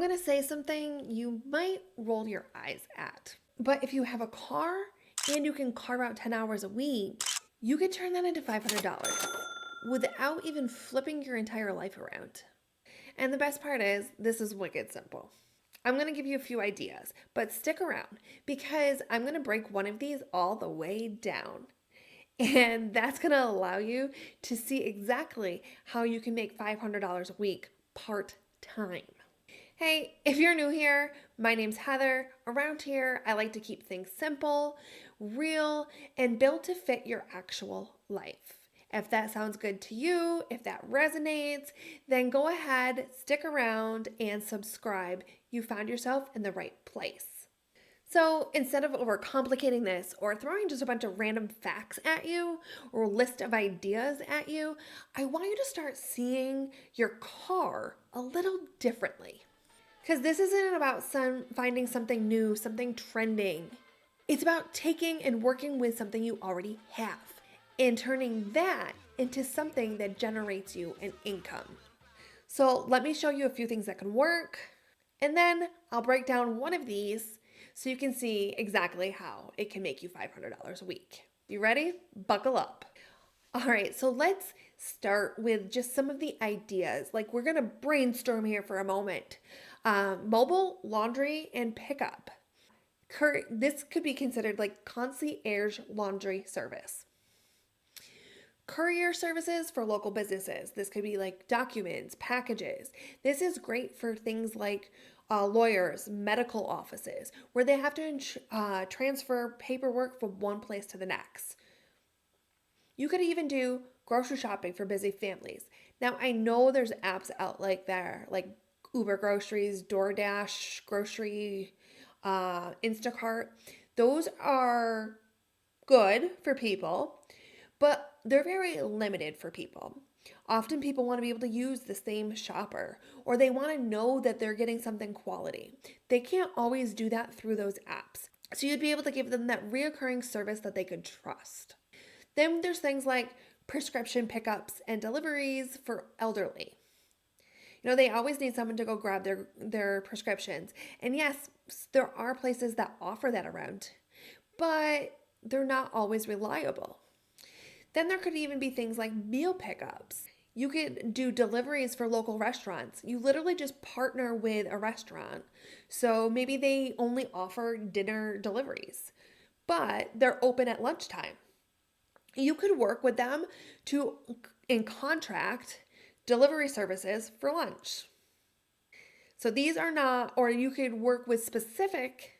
going to say something you might roll your eyes at. But if you have a car and you can carve out 10 hours a week, you could turn that into $500 without even flipping your entire life around. And the best part is, this is wicked simple. I'm going to give you a few ideas, but stick around because I'm going to break one of these all the way down. And that's going to allow you to see exactly how you can make $500 a week part time. Hey, if you're new here, my name's Heather. Around here, I like to keep things simple, real, and built to fit your actual life. If that sounds good to you, if that resonates, then go ahead, stick around, and subscribe. You found yourself in the right place. So instead of overcomplicating this or throwing just a bunch of random facts at you or a list of ideas at you, I want you to start seeing your car a little differently. Because this isn't about finding something new, something trending. It's about taking and working with something you already have and turning that into something that generates you an income. So let me show you a few things that can work, and then I'll break down one of these so you can see exactly how it can make you $500 a week. You ready? Buckle up. All right, so let's start with just some of the ideas. Like, we're gonna brainstorm here for a moment. Mobile laundry and pickup. This could be considered like concierge laundry service. Courier services for local businesses. This could be like documents, packages. This is great for things like lawyers, medical offices, where they have to transfer paperwork from one place to the next. You could even do grocery shopping for busy families. Now, I know there's apps out like there, like Uber Groceries, DoorDash, Grocery, Instacart. Those are good for people, but they're very limited for people. Often people want to be able to use the same shopper or they want to know that they're getting something quality. They can't always do that through those apps. So you'd be able to give them that reoccurring service that they could trust. Then there's things like prescription pickups and deliveries for elderly. You know, they always need someone to go grab their prescriptions. And yes, there are places that offer that around, but they're not always reliable. Then there could even be things like meal pickups. You could do deliveries for local restaurants. You literally just partner with a restaurant. So maybe they only offer dinner deliveries, but they're open at lunchtime. You could work with them to in contract delivery services for lunch. So these are not, or you could work with specific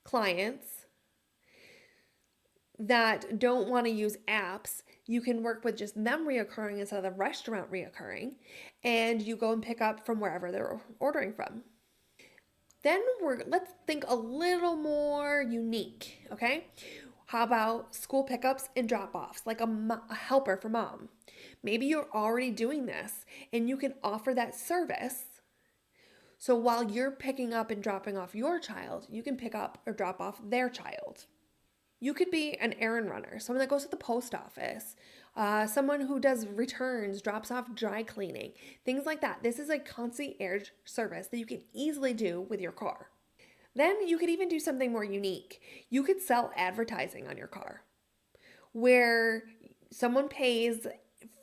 clients that don't want to use apps. You can work with just them reoccurring instead of the restaurant reoccurring, and you go and pick up from wherever they're ordering from. Then let's think a little more unique, okay? How about school pickups and drop-offs, like a helper for mom? Maybe you're already doing this and you can offer that service. So while you're picking up and dropping off your child, you can pick up or drop off their child. You could be an errand runner, someone that goes to the post office, someone who does returns, drops off dry cleaning, things like that. This is a concierge service that you can easily do with your car. Then you could even do something more unique. You could sell advertising on your car where someone pays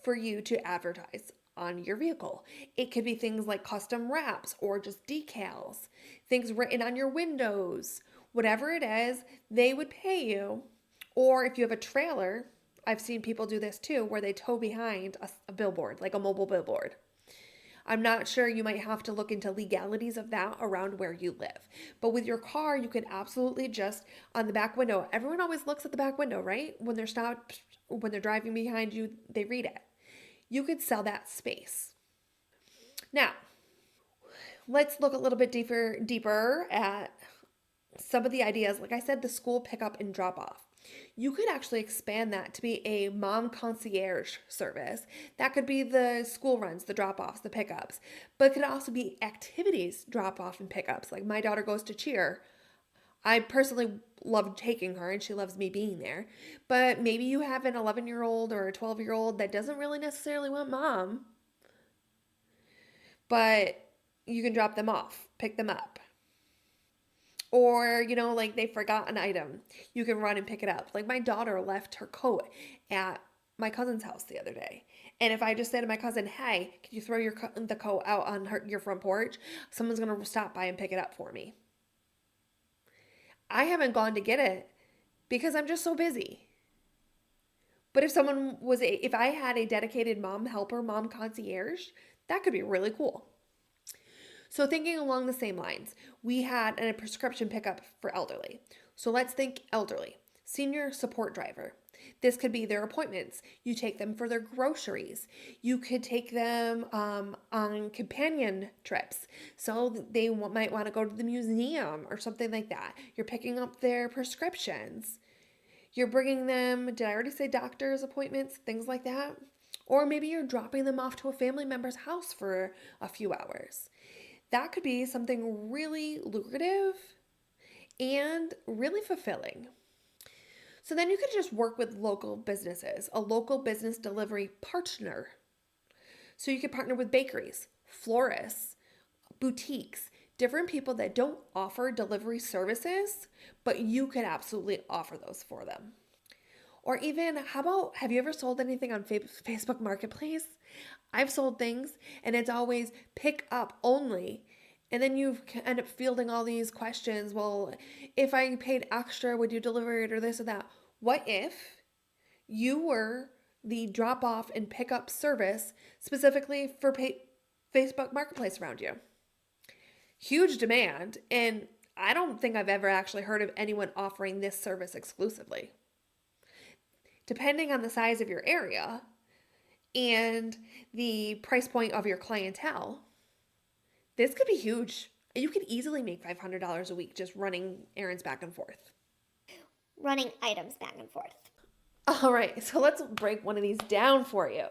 for you to advertise on your vehicle. It could be things like custom wraps or just decals, things written on your windows. Whatever it is, they would pay you. Or if you have a trailer, I've seen people do this too, where they tow behind a billboard, like a mobile billboard. I'm not sure, you might have to look into legalities of that around where you live. But with your car, you could absolutely just on the back window. Everyone always looks at the back window, right? When they're stopped, when they're driving behind you, they read it. You could sell that space. Now, let's look a little bit deeper at some of the ideas. Like I said, the school pickup and drop off. You could actually expand that to be a mom concierge service. That could be the school runs, the drop-offs, the pickups, but it could also be activities, drop-off and pickups. Like my daughter goes to cheer. I personally love taking her and she loves me being there. But maybe you have an 11-year-old or a 12-year-old that doesn't really necessarily want mom, but you can drop them off, pick them up. Or, like they forgot an item, you can run and pick it up. Like my daughter left her coat at my cousin's house the other day. And if I just say to my cousin, hey, can you throw the coat out on your front porch? Someone's going to stop by and pick it up for me. I haven't gone to get it because I'm just so busy. But if I had a dedicated mom helper, mom concierge, that could be really cool. So thinking along the same lines, we had a prescription pickup for elderly. So let's think elderly. Senior support driver. This could be their appointments. You take them for their groceries. You could take them on companion trips. So they might want to go to the museum or something like that. You're picking up their prescriptions. You're bringing them, did I already say doctor's appointments? Things like that. Or maybe you're dropping them off to a family member's house for a few hours. That could be something really lucrative and really fulfilling. So then you could just work with local businesses, a local business delivery partner. So you could partner with bakeries, florists, boutiques, different people that don't offer delivery services, but you could absolutely offer those for them. Or even, have you ever sold anything on Facebook Marketplace? I've sold things and it's always pick up only. And then you end up fielding all these questions. Well, if I paid extra, would you deliver it or this or that? What if you were the drop off and pick up service specifically for Facebook Marketplace around you? Huge demand. And I don't think I've ever actually heard of anyone offering this service exclusively. Depending on the size of your area and the price point of your clientele, this could be huge. You could easily make $500 a week just running errands back and forth. Running items back and forth. All right, so let's break one of these down for you.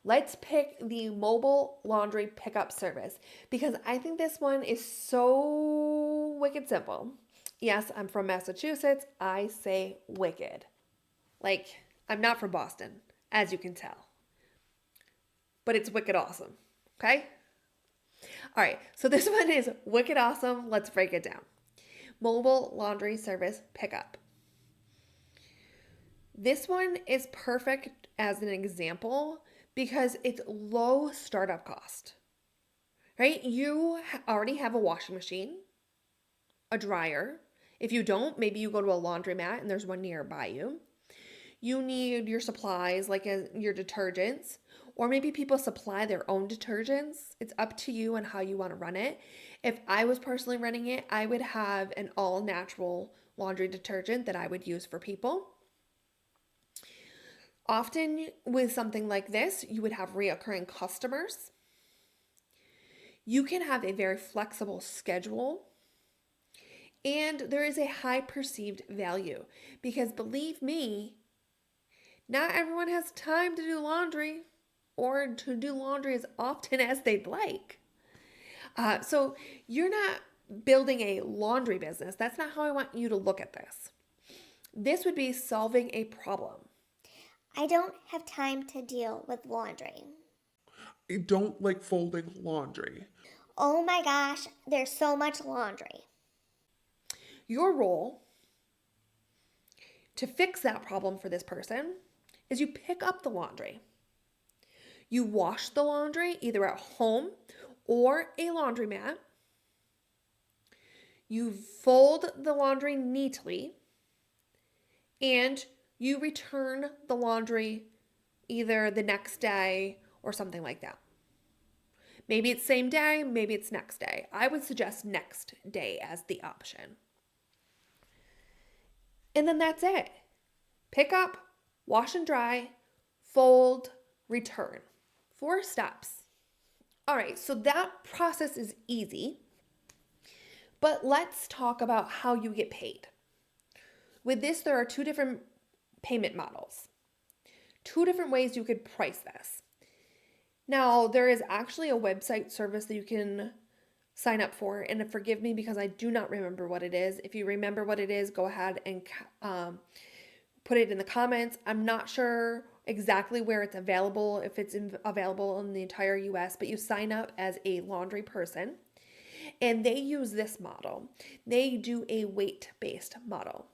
Let's pick the mobile laundry pickup service because I think this one is so wicked simple. Yes, I'm from Massachusetts. I say wicked. Like, I'm not from Boston, as you can tell. But it's wicked awesome, okay? All right, so this one is wicked awesome. Let's break it down. Mobile laundry service pickup. This one is perfect as an example because it's low startup cost, right? You already have a washing machine, a dryer. If you don't, maybe you go to a laundromat and there's one nearby you. You need your supplies like your detergents, or maybe people supply their own detergents. It's up to you on how you want to run it. If I was personally running it, I would have an all natural laundry detergent that I would use for people. Often with something like this, you would have reoccurring customers. You can have a very flexible schedule. And there is a high perceived value because believe me, not everyone has time to do laundry or to do laundry as often as they'd like. So you're not building a laundry business. That's not how I want you to look at this. This would be solving a problem. I don't have time to deal with laundry. I don't like folding laundry. Oh my gosh, there's so much laundry. Your role to fix that problem for this person is you pick up the laundry. You wash the laundry either at home or a laundromat. You fold the laundry neatly and you return the laundry either the next day or something like that. Maybe it's same day, maybe it's next day. I would suggest next day as the option. And then that's it. Pick up, wash and dry, fold, return. 4 steps. All right, so that process is easy, but let's talk about how you get paid. With this, there are 2 different payment models. 2 different ways you could price this. Now, there is actually a website service that you can sign up for, and forgive me because I do not remember what it is. If you remember what it is, go ahead and put it in the comments. I'm not sure exactly where it's available, if it's available in the entire US, but you sign up as a laundry person. and they use this model. They do a weight-based model.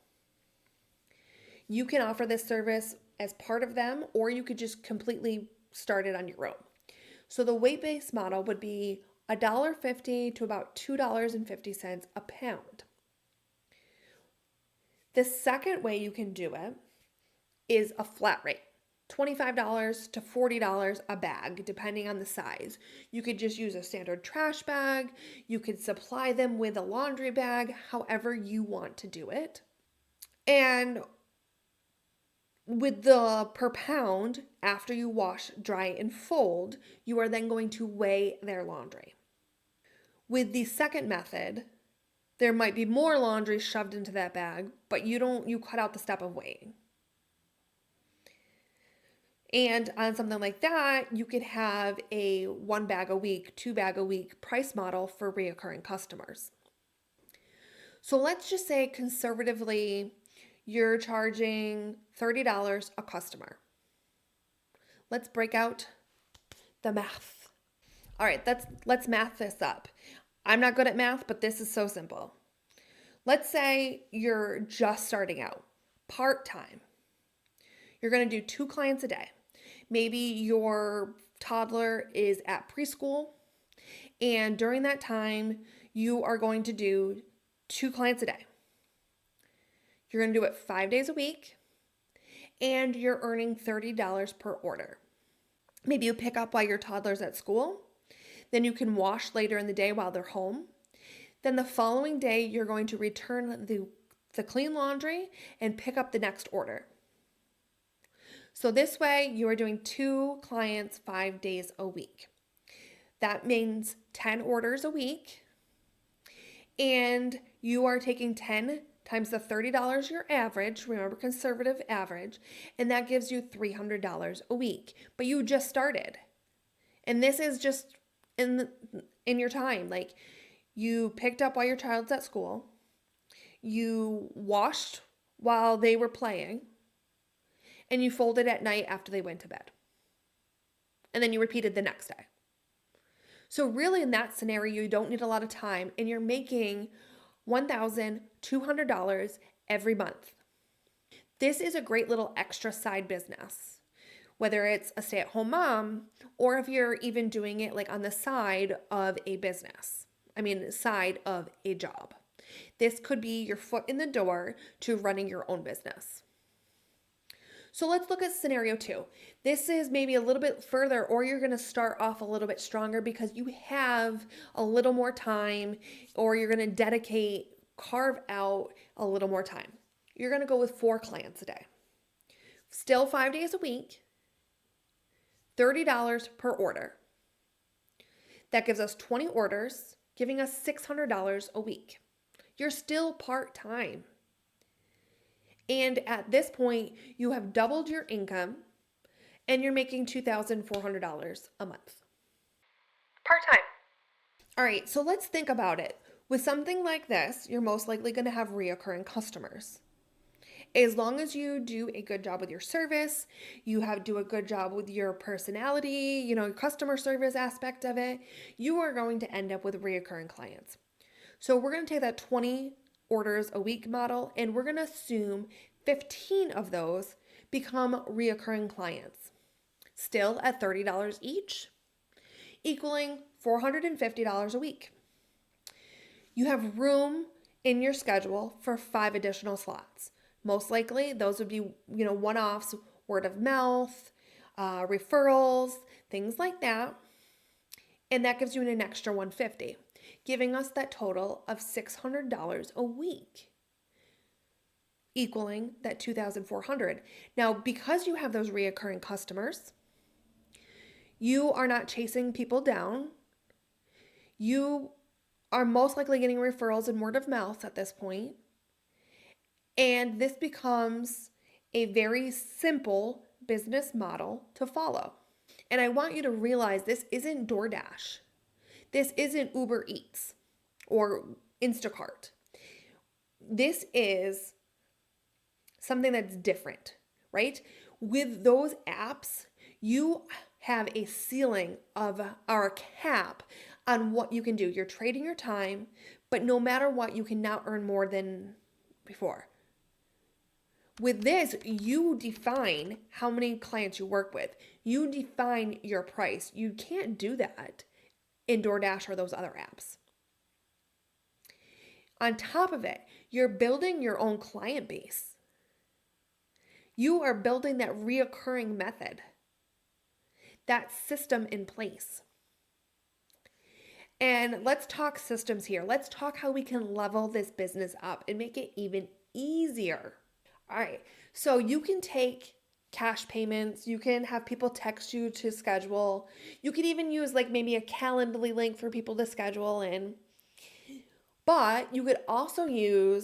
You can offer this service as part of them, or you could just completely start it on your own. So the weight-based model would be $1.50 to about $2.50 a pound. The second way you can do it is a flat rate. $25 to $40 a bag, depending on the size. You could just use a standard trash bag. You could supply them with a laundry bag, however you want to do it. And with the per pound, after you wash, dry, and fold, you are then going to weigh their laundry. With the second method, there might be more laundry shoved into that bag, but you cut out the step of weighing. And on something like that, you could have a 1 bag a week, 2 bag a week price model for reoccurring customers. So let's just say conservatively, you're charging $30 a customer. Let's break out the math. All right, let's math this up. I'm not good at math, but this is so simple. Let's say you're just starting out, part-time. You're going to do 2 clients a day. Maybe your toddler is at preschool, and during that time, you are going to do 2 clients a day. You're going to do it 5 days a week, and you're earning $30 per order. Maybe you pick up while your toddler's at school, then you can wash later in the day while they're home. Then the following day, you're going to return the clean laundry and pick up the next order. So this way, you are doing 2 clients 5 days a week. That means 10 orders a week, and you are taking 10 times the $30 your average, remember conservative average, and that gives you $300 a week. But you just started. And this is just in your time. Like, you picked up while your child's at school, you washed while they were playing, and you folded at night after they went to bed. And then you repeated the next day. So really in that scenario, you don't need a lot of time, and you're making $1,200 every month. This is a great little extra side business, whether it's a stay-at-home mom or if you're even doing it like on the side of a business. Side of a job. This could be your foot in the door to running your own business. So let's look at scenario 2. This is maybe a little bit further, or you're going to start off a little bit stronger because you have a little more time, or you're going to carve out a little more time. You're going to go with 4 clients a day. Still 5 days a week, $30 per order. That gives us 20 orders, giving us $600 a week. You're still part-time. And at this point, you have doubled your income and you're making $2,400 a month. Part-time. All right, so let's think about it. With something like this, you're most likely going to have reoccurring customers. As long as you do a good job with your service, do a good job with your personality, your customer service aspect of it, you are going to end up with reoccurring clients. So we're going to take that 20 orders a week model, and we're going to assume 15 of those become reoccurring clients. Still at $30 each, equaling $450 a week. You have room in your schedule for 5 additional slots. Most likely, those would be, one-offs, word of mouth, referrals, things like that. And that gives you an extra $150, giving us that total of $600 a week, equaling that $2,400. Now, because you have those reoccurring customers, you are not chasing people down. You are most likely getting referrals and word of mouth at this point. And this becomes a very simple business model to follow. And I want you to realize this isn't DoorDash. This isn't Uber Eats or Instacart. This is something that's different, right? With those apps, you have a ceiling of or a cap on what you can do. You're trading your time, but no matter what, you can now earn more than before. With this, you define how many clients you work with. You define your price. You can't do that in DoorDash or those other apps. On top of it, you're building your own client base. You are building that reoccurring method, that system in place. And let's talk systems here. Let's talk how we can level this business up and make it even easier. All right, so you can take cash payments. You can have people text you to schedule. You could even use like maybe a Calendly link for people to schedule in. But you could also do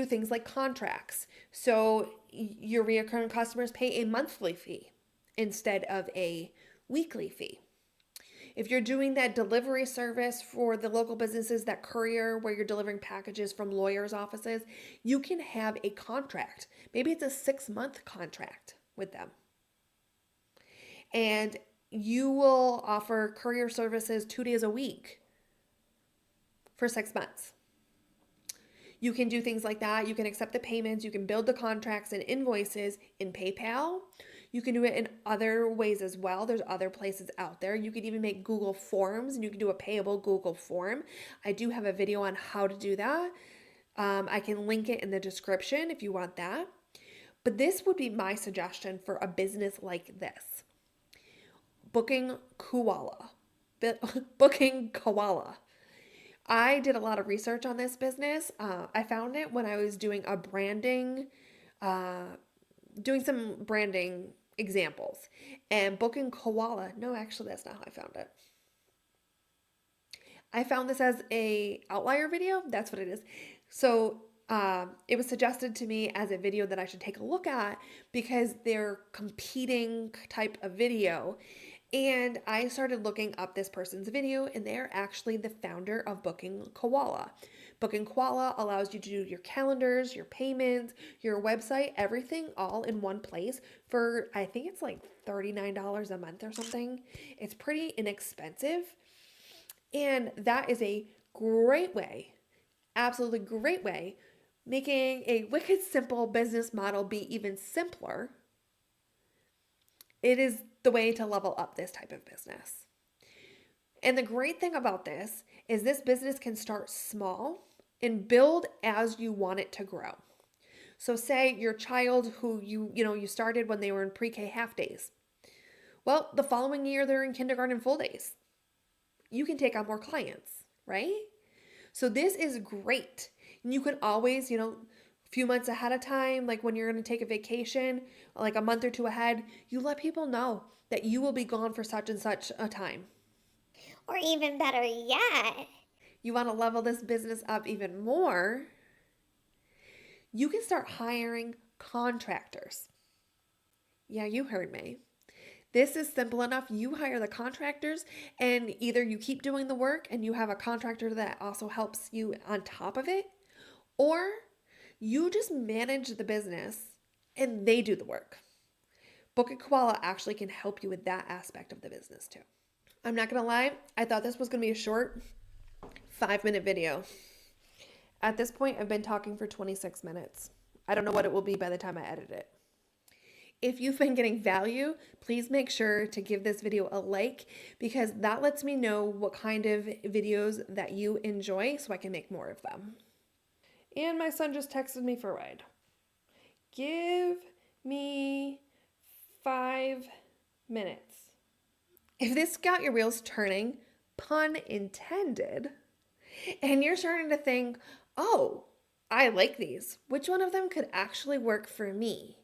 things like contracts. So your reoccurring customers pay a monthly fee instead of a weekly fee. If you're doing that delivery service for the local businesses, that courier where you're delivering packages from lawyers' offices, you can have a contract. Maybe it's a 6-month contract with them. And you will offer courier services 2 days a week for 6 months. You can do things like that. You can accept the payments. You can build the contracts and invoices in PayPal. You can do it in other ways as well. There's other places out there. You could even make Google Forms and you can do a payable Google form. I do have a video on how to do that. I can link it in the description if you want that. But this would be my suggestion for a business like this. Booking Koala. I did a lot of research on this business. I found it when I was doing some branding examples. And Booking Koala, no, actually that's not how I found it. I found this as a outlier video. That's what it is. So it was suggested to me as a video that I should take a look at because they're competing type of video. And I started looking up this person's video, and they're actually the founder of Booking Koala. Booking Koala allows you to do your calendars, your payments, your website, everything all in one place for, I think it's like $39 a month or something. It's pretty inexpensive. And that is a great way, absolutely great way, making a wicked simple business model be even simpler. It is the way to level up this type of business. And the great thing about this is this business can start small and build as you want it to grow. So say your child who you started when they were in pre-K half days. Well, the following year they're in kindergarten full days. You can take on more clients, right? So this is great. And you can always, few months ahead of time, like when you're going to take a vacation, like a month or two ahead, you let people know that you will be gone for such and such a time. Or even better yet, you want to level this business up even more, you can start hiring contractors. Yeah, you heard me. This is simple enough. You hire the contractors and either you keep doing the work and you have a contractor that also helps you on top of it, or you just manage the business and they do the work. Booking Koala actually can help you with that aspect of the business too. I'm not going to lie, I thought this was going to be a short 5-minute video. At this point, I've been talking for 26 minutes. I don't know what it will be by the time I edit it. If you've been getting value, please make sure to give this video a like because that lets me know what kind of videos that you enjoy so I can make more of them. And my son just texted me for a ride. Give me 5 minutes. If this got your wheels turning, pun intended, and you're starting to think, oh, I like these, which one of them could actually work for me?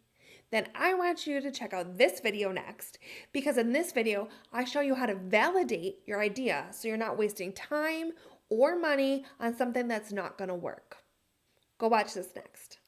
Then I want you to check out this video next, because in this video, I show you how to validate your idea so you're not wasting time or money on something that's not going to work. Go watch this next.